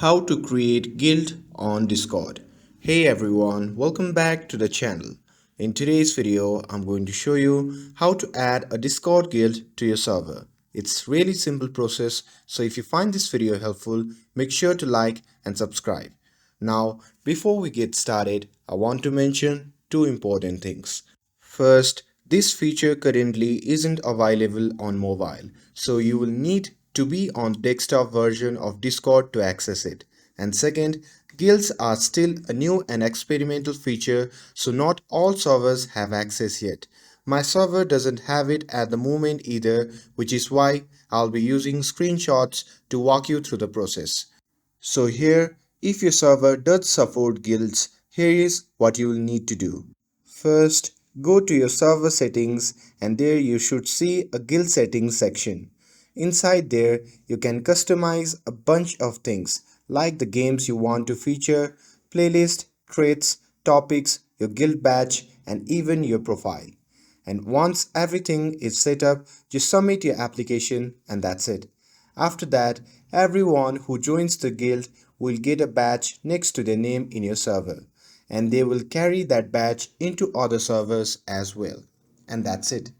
How to create guild on Discord. Hey everyone, welcome back to the channel. In today's video, I'm going to show you how to add a Discord guild to your server. It's really simple process, so if you find this video helpful, make sure to like and subscribe. Now, before we get started, I want to mention two important things. First, this feature currently isn't available on mobile, so you will need to be on desktop version of Discord to access it. And second, guilds are still a new and experimental feature, so not all servers have access yet. My server doesn't have it at the moment either, which is why I'll be using screenshots to walk you through the process. So here, if your server does support guilds, here is what you will need to do. First, go to your server settings and there you should see a guild settings section. Inside there, you can customize a bunch of things like the games you want to feature, playlist, traits, topics, your guild badge, and even your profile. And once everything is set up, just submit your application and that's it. After that, everyone who joins the guild will get a badge next to their name in your server, and they will carry that badge into other servers as well. And that's it.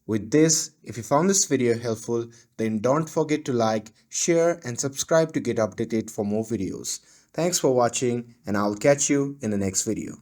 With this, if you found this video helpful, then don't forget to like, share, and subscribe to get updated for more videos. Thanks for watching, and I'll catch you in the next video.